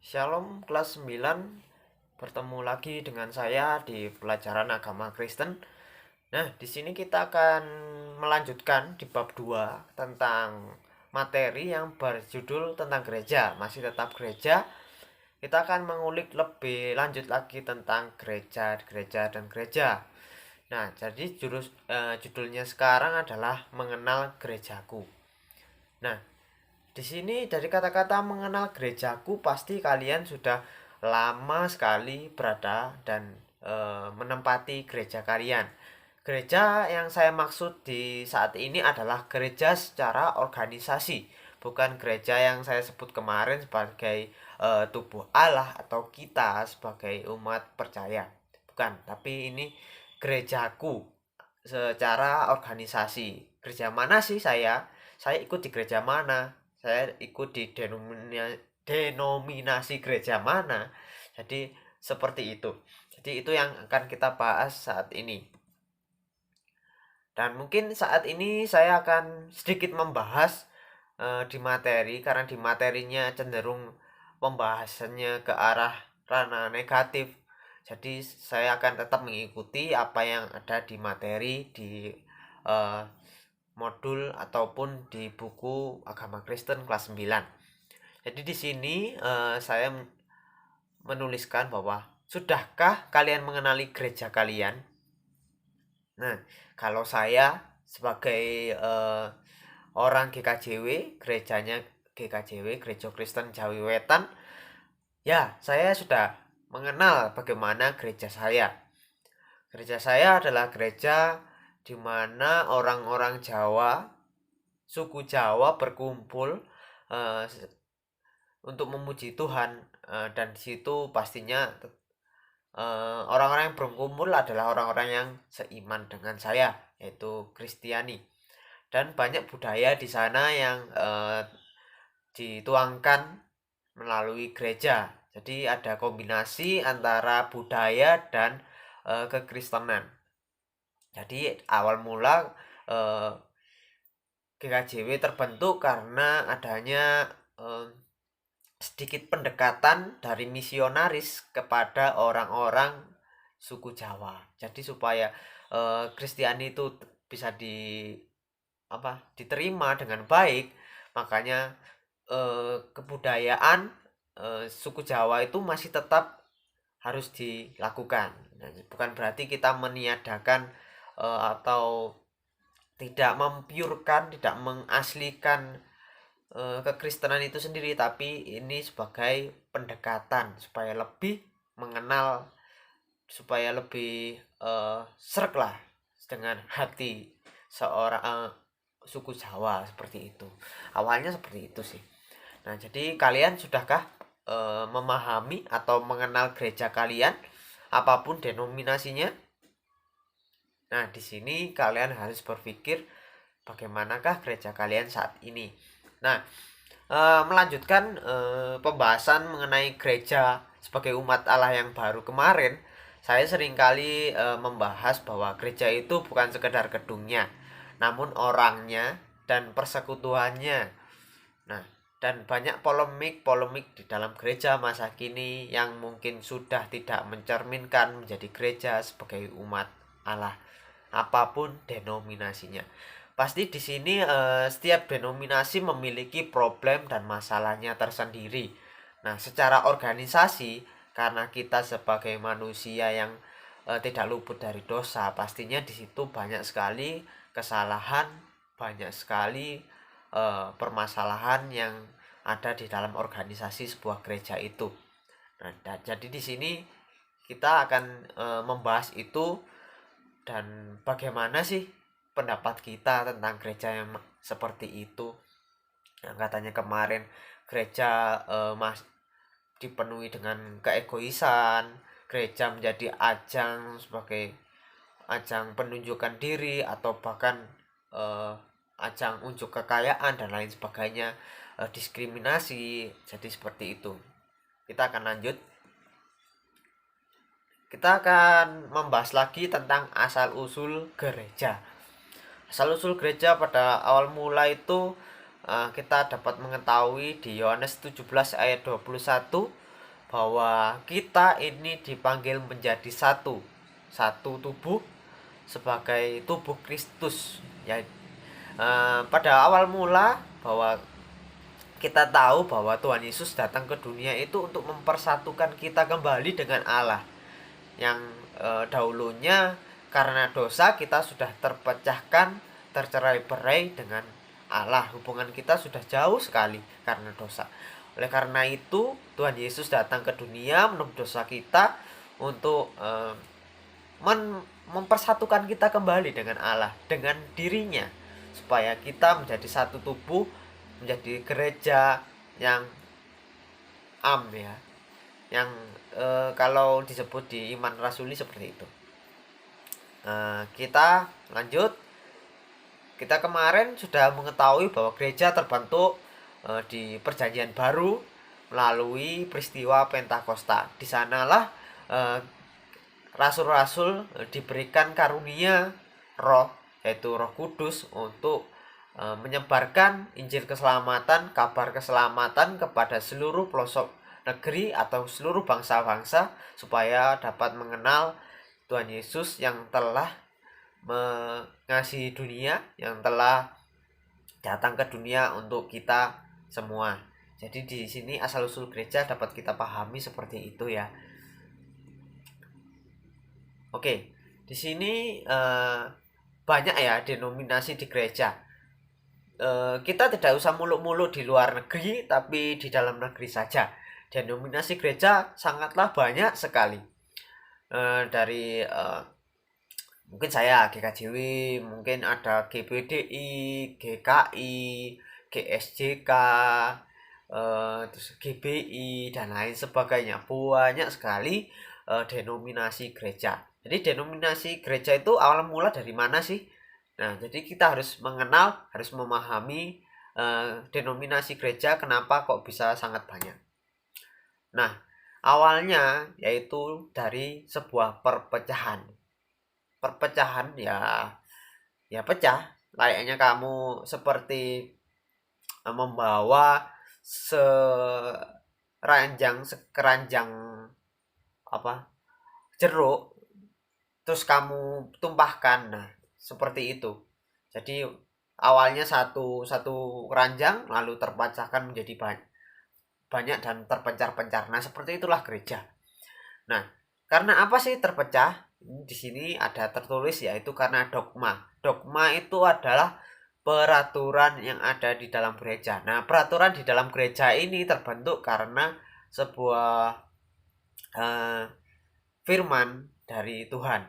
Shalom kelas 9, bertemu lagi dengan saya di pelajaran agama Kristen. Nah, di sini kita akan melanjutkan di bab 2 tentang materi yang berjudul tentang gereja. Masih tetap gereja. Kita akan mengulik lebih lanjut lagi tentang gereja dan gereja. Nah, jadi judulnya sekarang adalah mengenal gerejaku. Nah, di sini dari kata-kata mengenal gerejaku pasti kalian sudah lama sekali berada dan menempati gereja kalian. Gereja yang saya maksud di saat ini adalah gereja secara organisasi, bukan gereja yang saya sebut kemarin sebagai tubuh Allah atau kita sebagai umat percaya. Bukan, tapi ini gerejaku secara organisasi. Gereja mana sih saya? Saya ikut di gereja mana? Saya ikut di denominasi gereja mana? Jadi seperti itu. Jadi itu yang akan kita bahas saat ini. Dan mungkin saat ini saya akan sedikit membahas di materi, karena di materinya cenderung pembahasannya ke arah ranah negatif. Jadi saya akan tetap mengikuti apa yang ada di materi di eh, modul ataupun di buku Agama Kristen kelas 9. Jadi di sini saya menuliskan bahwa sudahkah kalian mengenali gereja kalian? Nah, kalau saya sebagai orang GKJW, gerejanya GKJW, Gereja Kristen Jawi Wetan, ya saya sudah mengenal bagaimana gereja saya. Gereja saya adalah gereja di mana orang-orang Jawa, suku Jawa berkumpul eh, untuk memuji Tuhan, dan di situ pastinya orang-orang yang berkumpul adalah orang-orang yang seiman dengan saya, yaitu Kristiani. Dan banyak budaya di sana yang dituangkan melalui gereja. Jadi ada kombinasi antara budaya dan kekristenan. Jadi awal mula eh, GKJW terbentuk karena adanya eh, sedikit pendekatan dari misionaris kepada orang-orang suku Jawa. Jadi supaya Kristiani itu bisa diterima dengan baik, makanya kebudayaan suku Jawa itu masih tetap harus dilakukan. Nah, bukan berarti kita meniadakan atau tidak mempiurkan, tidak mengaslikan kekristenan itu sendiri, tapi ini sebagai pendekatan supaya lebih mengenal, supaya lebih serg lah dengan hati seorang suku Jawa, seperti itu. Awalnya seperti itu sih. Nah, jadi kalian sudahkah memahami atau mengenal gereja kalian, apapun denominasinya? Nah, di sini kalian harus berpikir bagaimanakah gereja kalian saat ini. Nah, melanjutkan pembahasan mengenai gereja sebagai umat Allah yang baru kemarin, saya seringkali membahas bahwa gereja itu bukan sekedar gedungnya, namun orangnya dan persekutuannya. Nah, dan banyak polemik-polemik di dalam gereja masa kini yang mungkin sudah tidak mencerminkan menjadi gereja sebagai umat Allah, apapun denominasinya. Pasti di sini setiap denominasi memiliki problem dan masalahnya tersendiri. Nah, secara organisasi, karena kita sebagai manusia yang tidak luput dari dosa, pastinya di situ banyak sekali kesalahan, banyak sekali permasalahan yang ada di dalam organisasi sebuah gereja itu. Nah, jadi di sini kita akan membahas itu, dan bagaimana sih pendapat kita tentang gereja yang seperti itu, yang katanya kemarin gereja dipenuhi dengan keegoisan, gereja menjadi ajang sebagai ajang penunjukan diri atau bahkan ajang unjuk kekayaan dan lain sebagainya, diskriminasi. Jadi seperti itu. Kita akan lanjut. Kita akan membahas lagi tentang asal usul gereja. Asal usul gereja pada awal mula itu kita dapat mengetahui di Yohanes 17 ayat 21, bahwa kita ini dipanggil menjadi satu tubuh sebagai tubuh Kristus ya. Pada awal mula bahwa kita tahu bahwa Tuhan Yesus datang ke dunia itu untuk mempersatukan kita kembali dengan Allah yang dahulunya karena dosa kita sudah terpecahkan, tercerai-berai dengan Allah. Hubungan kita sudah jauh sekali karena dosa. Oleh karena itu Tuhan Yesus datang ke dunia menebus dosa kita untuk mempersatukan kita kembali dengan Allah, dengan dirinya, supaya kita menjadi satu tubuh, menjadi gereja yang ya, yang kalau disebut di iman rasuli seperti itu. Kita lanjut. Kita kemarin sudah mengetahui bahwa gereja terbentuk di Perjanjian Baru melalui peristiwa Pentakosta. Di sanalah rasul-rasul diberikan karunia roh, yaitu Roh Kudus, untuk menyebarkan Injil keselamatan, kabar keselamatan kepada seluruh pelosok negeri atau seluruh bangsa-bangsa, supaya dapat mengenal Tuhan Yesus yang telah mengasihi dunia, yang telah datang ke dunia untuk kita semua. Jadi di sini asal usul gereja dapat kita pahami seperti itu ya. Oke, di sini banyak ya denominasi di gereja. Kita tidak usah muluk-muluk di luar negeri, tapi di dalam negeri saja. Denominasi gereja sangatlah banyak sekali. Dari mungkin saya GKJW, mungkin ada GBDI, GKI, GSJK, terus GBI dan lain sebagainya. Banyak sekali denominasi gereja. Jadi denominasi gereja itu awal mula dari mana sih? Nah, jadi kita harus mengenal, harus memahami denominasi gereja kenapa kok bisa sangat banyak. Nah, awalnya yaitu dari sebuah perpecahan. Perpecahan ya pecah. Layaknya kamu seperti membawa sekeranjang jeruk, terus kamu tumpahkan. Nah, seperti itu. Jadi awalnya satu keranjang lalu terpecahkan menjadi banyak dan terpencar-pencar. Nah, seperti itulah gereja. Nah, karena apa sih terpecah? Di sini ada tertulis, yaitu karena dogma. Dogma itu adalah peraturan yang ada di dalam gereja. Nah, peraturan di dalam gereja ini terbentuk karena sebuah firman dari Tuhan.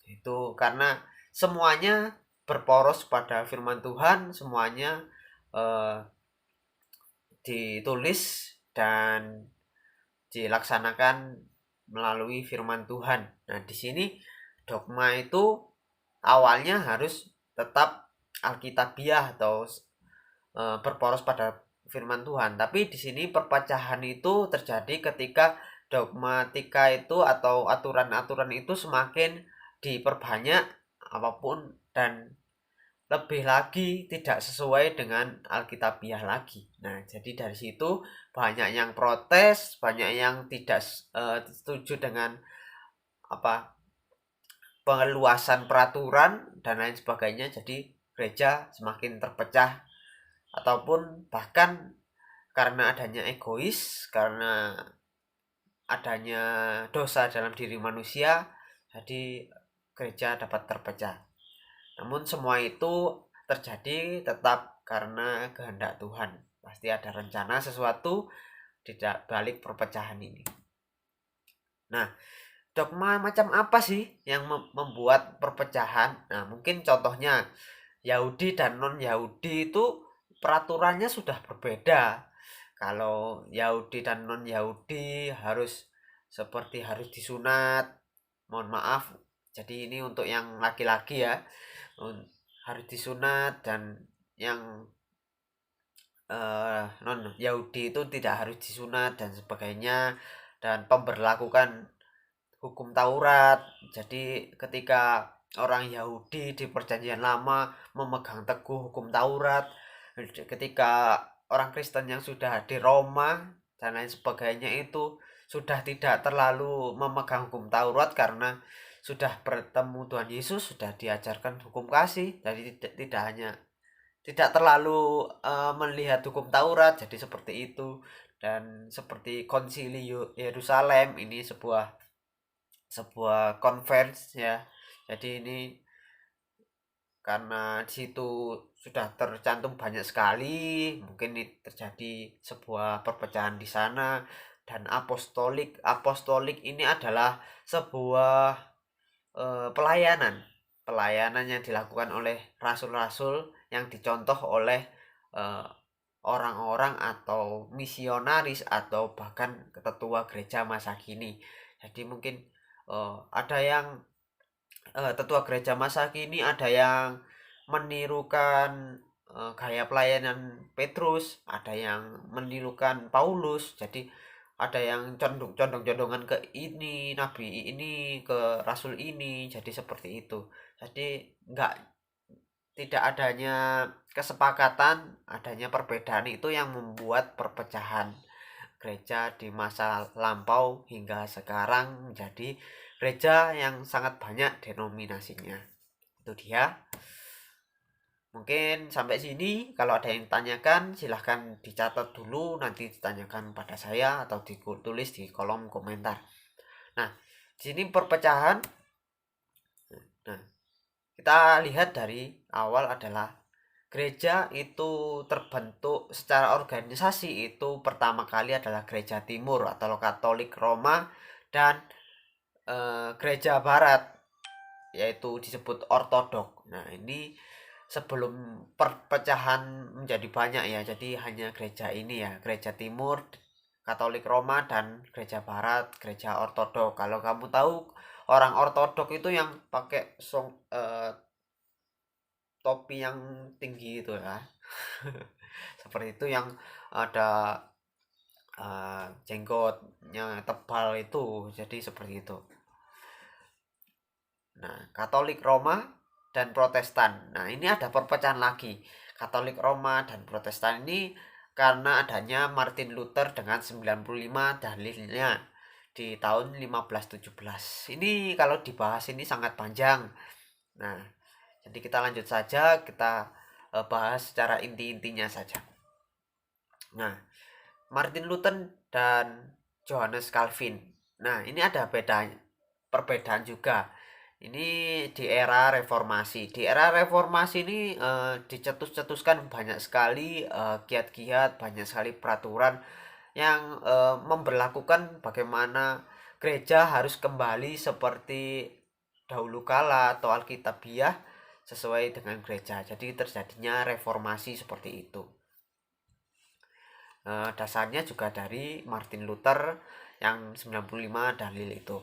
Itu karena semuanya berporos pada firman Tuhan, semuanya ditulis dan dilaksanakan melalui firman Tuhan. Nah, di sini dogma itu awalnya harus tetap alkitabiah atau berporos pada firman Tuhan. Tapi di sini perpecahan itu terjadi ketika dogmatika itu atau aturan-aturan itu semakin diperbanyak apapun dan lebih lagi tidak sesuai dengan alkitabiah lagi. Nah, jadi dari situ banyak yang protes, banyak yang tidak setuju dengan pengeluasan peraturan dan lain sebagainya. Jadi gereja semakin terpecah, ataupun bahkan karena adanya egois, karena adanya dosa dalam diri manusia, jadi gereja dapat terpecah. Namun semua itu terjadi tetap karena kehendak Tuhan. Pasti ada rencana sesuatu di balik perpecahan ini. Nah, dogma macam apa sih yang membuat perpecahan? Nah, mungkin contohnya Yahudi dan non-Yahudi itu peraturannya sudah berbeda. Kalau Yahudi dan non-Yahudi harus disunat. Mohon maaf. Jadi ini untuk yang laki-laki ya. Harus disunat, dan yang non Yahudi itu tidak harus disunat dan sebagainya, dan pemberlakukan hukum Taurat. Jadi ketika orang Yahudi di Perjanjian Lama memegang teguh hukum Taurat, ketika orang Kristen yang sudah di Roma dan lain sebagainya itu sudah tidak terlalu memegang hukum Taurat karena sudah bertemu Tuhan Yesus, sudah diajarkan hukum kasih. Jadi tidak hanya tidak terlalu melihat hukum Taurat, jadi seperti itu. Dan seperti konsili Yerusalem ini sebuah sebuah conference ya. Jadi ini karena di situ sudah tercantum banyak sekali, mungkin ini terjadi sebuah perpecahan di sana. Dan apostolik ini adalah sebuah pelayanan pelayanan yang dilakukan oleh rasul-rasul yang dicontoh oleh eh, orang-orang atau misionaris atau bahkan ketua gereja masa kini. Jadi mungkin ada yang tetua gereja masa kini ada yang menirukan gaya pelayanan Petrus, ada yang menirukan Paulus. Jadi ada yang condong-condongan ke ini nabi ini, ke rasul ini, jadi seperti itu. Jadi enggak, tidak adanya kesepakatan, adanya perbedaan itu yang membuat perpecahan gereja di masa lampau hingga sekarang menjadi gereja yang sangat banyak denominasinya. Itu dia. Mungkin sampai sini. Kalau ada yang tanyakan silahkan dicatat dulu, nanti ditanyakan pada saya atau ditulis di kolom komentar. Nah, di sini perpecahan. Nah, kita lihat dari awal adalah gereja itu terbentuk secara organisasi itu pertama kali adalah gereja timur atau Katolik Roma dan gereja barat yaitu disebut ortodok. Nah, ini sebelum perpecahan menjadi banyak ya. Jadi hanya gereja ini ya, gereja timur Katolik Roma dan gereja barat, gereja ortodok. Kalau kamu tahu orang ortodok itu yang pakai topi yang tinggi itu ya. Seperti itu, yang ada jenggotnya tebal itu. Jadi seperti itu. Nah, Katolik Roma dan Protestan. Nah, ini ada perpecahan lagi. Katolik Roma dan Protestan ini karena adanya Martin Luther dengan 95 dalilnya di tahun 1517. Ini kalau dibahas ini sangat panjang. Nah, jadi kita lanjut saja, kita bahas secara inti-intinya saja. Nah, Martin Luther dan Johannes Calvin. Nah, ini ada perbedaan juga. Ini di era reformasi. Di era reformasi ini dicetuskan banyak sekali kiat-kiat, banyak sekali peraturan yang memberlakukan bagaimana gereja harus kembali seperti dahulu kala atau alkitabiah sesuai dengan gereja. Jadi terjadinya reformasi seperti itu. Dasarnya juga dari Martin Luther yang 95 dalil itu.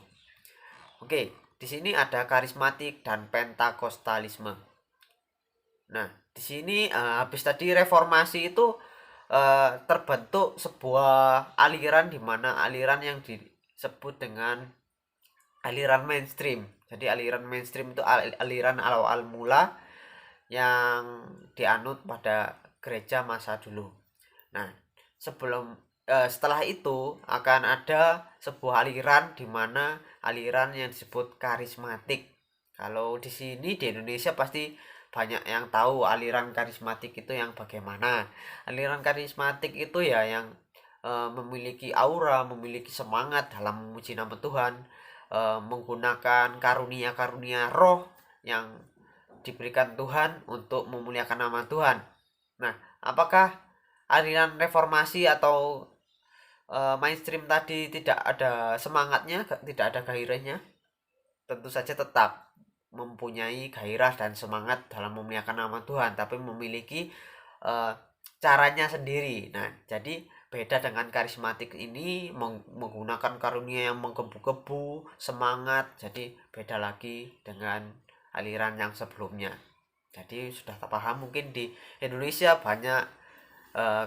Oke, di sini ada karismatik dan pentakostalisme. Nah, di sini habis tadi reformasi itu terbentuk sebuah aliran, di mana aliran yang disebut dengan aliran mainstream. Jadi aliran mainstream itu aliran awal mula yang dianut pada gereja masa dulu. Nah, setelah itu akan ada sebuah aliran, di mana aliran yang disebut karismatik. Kalau di sini di Indonesia pasti banyak yang tahu aliran karismatik itu yang bagaimana. Aliran karismatik itu ya yang memiliki aura, memiliki semangat dalam memuji nama Tuhan, menggunakan karunia-karunia roh yang diberikan Tuhan untuk memuliakan nama Tuhan. Nah, apakah aliran reformasi atau mainstream tadi tidak ada semangatnya, tidak ada gairahnya? Tentu saja tetap mempunyai gairah dan semangat dalam memuliakan nama Tuhan, tapi memiliki caranya sendiri. Nah, jadi beda dengan karismatik ini menggunakan karunia yang menggebu-gebu, semangat. Jadi beda lagi dengan aliran yang sebelumnya. Jadi sudah paham mungkin di Indonesia banyak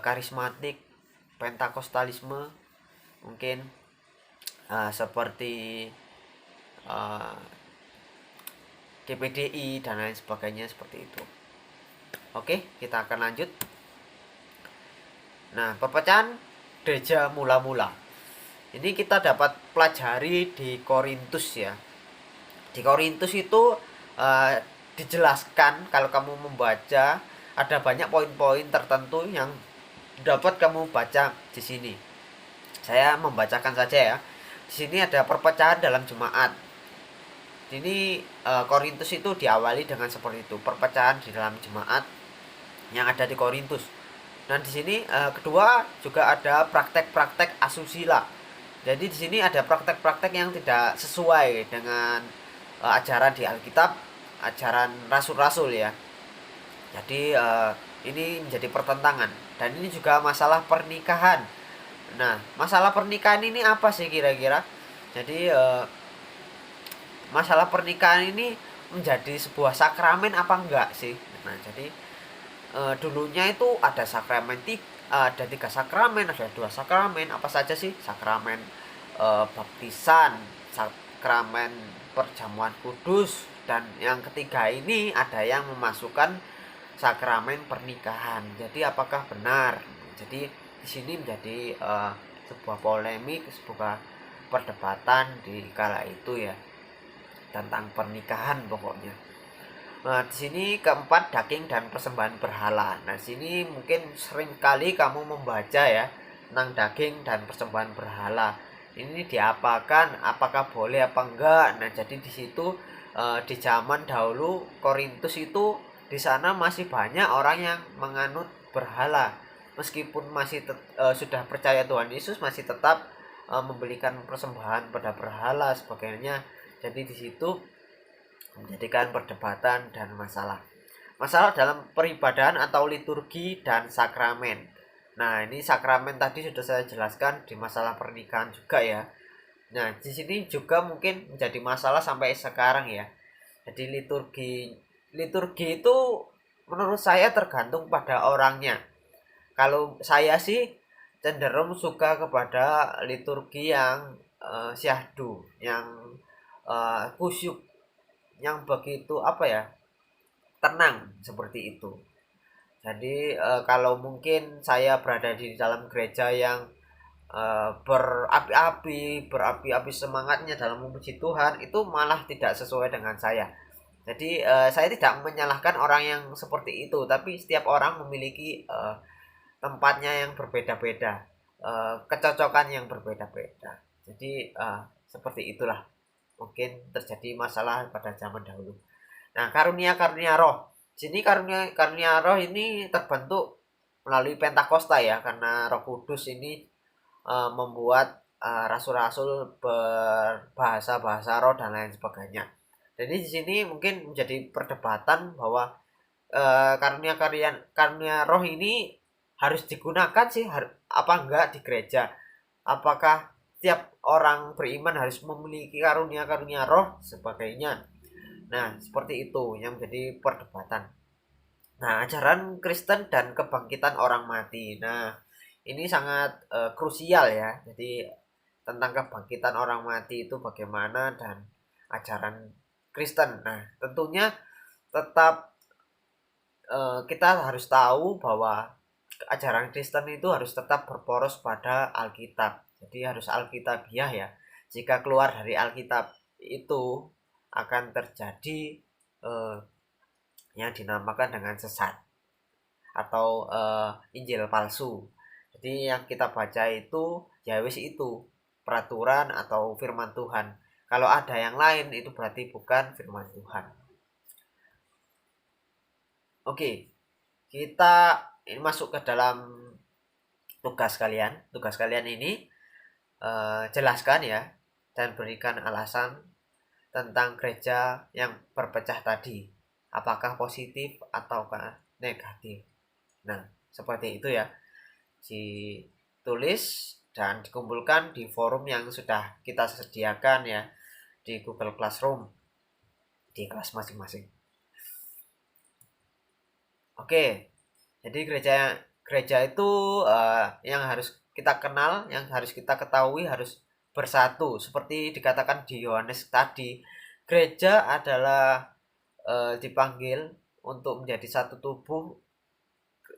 karismatik, pentakostalisme, mungkin seperti DPDI dan lain sebagainya seperti itu. Oke, kita akan lanjut. Nah, perpecahan gereja mula-mula. Ini kita dapat pelajari di Korintus ya. Di Korintus itu uh, dijelaskan, kalau kamu membaca ada banyak poin-poin tertentu yang dapat kamu baca di sini. Saya membacakan saja ya. Di sini ada perpecahan dalam jemaat. Ini Korintus itu diawali dengan seperti itu, perpecahan di dalam jemaat yang ada di Korintus. Dan di sini kedua juga ada praktek-praktek asusila. Jadi di sini ada praktek-praktek yang tidak sesuai dengan ajaran di Alkitab, ajaran rasul-rasul ya. Jadi ini menjadi pertentangan. Dan ini juga masalah pernikahan. Nah, masalah pernikahan ini apa sih kira-kira? Jadi masalah pernikahan ini menjadi sebuah sakramen apa enggak sih? Nah, jadi dulunya itu ada ada 3 sakramen, ada 2 sakramen. Apa saja sih? Sakramen baptisan, sakramen perjamuan kudus, dan yang ketiga ini ada yang memasukkan sakramen pernikahan. Jadi apakah benar? Jadi di sini menjadi sebuah polemik, sebuah perdebatan di kala itu ya, tentang pernikahan pokoknya. Nah, di sini keempat, daging dan persembahan berhala. Nah, sini mungkin sering kali kamu membaca ya tentang daging dan persembahan berhala. Ini diapakan, apakah boleh apa enggak? Nah, jadi di situ di zaman dahulu Korintus itu di sana masih banyak orang yang menganut berhala. Meskipun masih sudah percaya Tuhan Yesus, masih tetap memberikan persembahan pada berhala sebagainya. Jadi di situ menjadikan perdebatan dan masalah. Masalah dalam peribadahan atau liturgi dan sakramen. Nah, ini sakramen tadi sudah saya jelaskan di masalah pernikahan juga ya. Nah, di sini juga mungkin menjadi masalah sampai sekarang ya. Jadi liturgi itu menurut saya tergantung pada orangnya. Kalau saya sih cenderung suka kepada liturgi yang syahdu, yang kusyuk, yang begitu apa ya, tenang seperti itu. Jadi kalau mungkin saya berada di dalam gereja yang berapi-api semangatnya dalam memuji Tuhan, itu malah tidak sesuai dengan saya. Jadi saya tidak menyalahkan orang yang seperti itu, tapi setiap orang memiliki tempatnya yang berbeda-beda, kecocokan yang berbeda-beda. Jadi seperti itulah mungkin terjadi masalah pada zaman dahulu. Nah, karunia-karunia roh. Sini karunia roh ini terbentuk melalui Pentakosta ya, karena Roh Kudus ini membuat rasul-rasul berbahasa-bahasa roh dan lain sebagainya. Jadi di sini mungkin menjadi perdebatan bahwa karunia roh ini harus digunakan sih apa enggak di gereja. Apakah setiap orang beriman harus memiliki karunia-karunia roh sebagainya. Nah, seperti itu yang menjadi perdebatan. Nah, ajaran Kristen dan kebangkitan orang mati. Nah, ini sangat krusial ya. Jadi tentang kebangkitan orang mati itu bagaimana, dan ajaran Kristen. Nah, tentunya tetap kita harus tahu bahwa ajaran Kristen itu harus tetap berporos pada Alkitab. Jadi harus Alkitabiah ya. Jika keluar dari Alkitab itu akan terjadi yang dinamakan dengan sesat atau Injil palsu. Jadi yang kita baca itu ya wis itu peraturan atau firman Tuhan. Kalau ada yang lain itu berarti bukan firman Tuhan. Oke, kita ini masuk ke dalam tugas kalian. Tugas kalian ini jelaskan ya dan berikan alasan tentang gereja yang berpecah tadi. Apakah positif ataukah negatif. Nah, seperti itu ya. Ditulis dan dikumpulkan di forum yang sudah kita sediakan ya di Google Classroom di kelas masing-masing. Oke, jadi gereja itu yang harus kita kenal, yang harus kita ketahui, harus bersatu. Seperti dikatakan di Yohanes tadi, gereja adalah dipanggil untuk menjadi satu tubuh,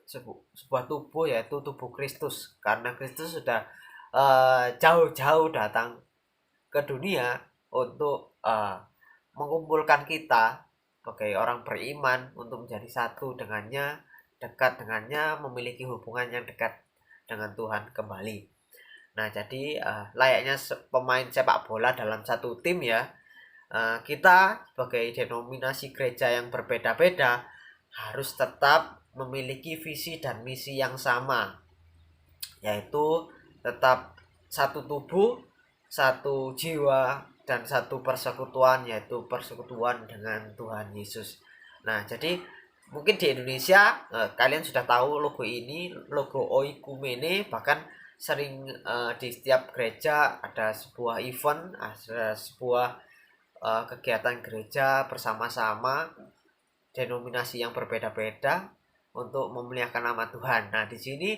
sebuah tubuh, yaitu tubuh Kristus. Karena Kristus sudah jauh-jauh datang ke dunia untuk mengumpulkan kita sebagai orang beriman untuk menjadi satu dengannya, dekat dengannya, memiliki hubungan yang dekat dengan Tuhan kembali. Nah, jadi layaknya pemain sepak bola dalam satu tim ya, kita sebagai denominasi gereja yang berbeda-beda harus tetap memiliki visi dan misi yang sama, yaitu tetap satu tubuh, satu jiwa, dan satu persekutuan, yaitu persekutuan dengan Tuhan Yesus. Nah, jadi mungkin di Indonesia kalian sudah tahu logo ini, logo Oikumene, bahkan sering di setiap gereja ada sebuah event, ada sebuah kegiatan gereja bersama-sama denominasi yang berbeda-beda untuk memuliakan nama Tuhan. Nah, di sini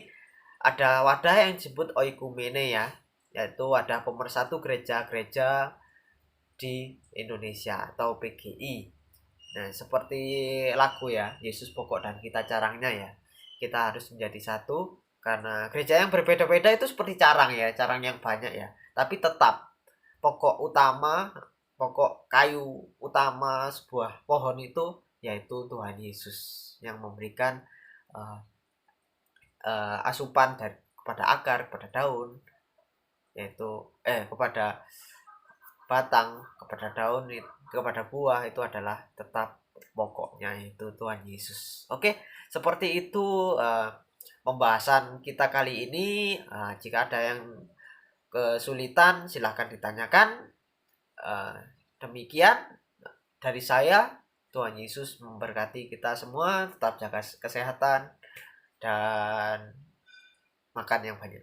ada wadah yang disebut oikumene ya, yaitu wadah pemersatu gereja-gereja di Indonesia atau PGI. Nah, seperti lagu ya, Yesus pokok dan kita carangnya ya. Kita harus menjadi satu karena gereja yang berbeda-beda itu seperti carang ya, carang yang banyak ya. Tapi tetap pokok utama, pokok kayu utama sebuah pohon itu yaitu Tuhan Yesus yang memberikan uh, asupan dan kepada akar, kepada daun, yaitu kepada batang, kepada daun, kepada buah, itu adalah tetap pokoknya itu Tuhan Yesus. Oke, seperti itu pembahasan kita kali ini. Jika ada yang kesulitan silahkan ditanyakan. Demikian dari saya. Tuhan Yesus memberkati kita semua. Tetap jaga kesehatan dan makan yang banyak.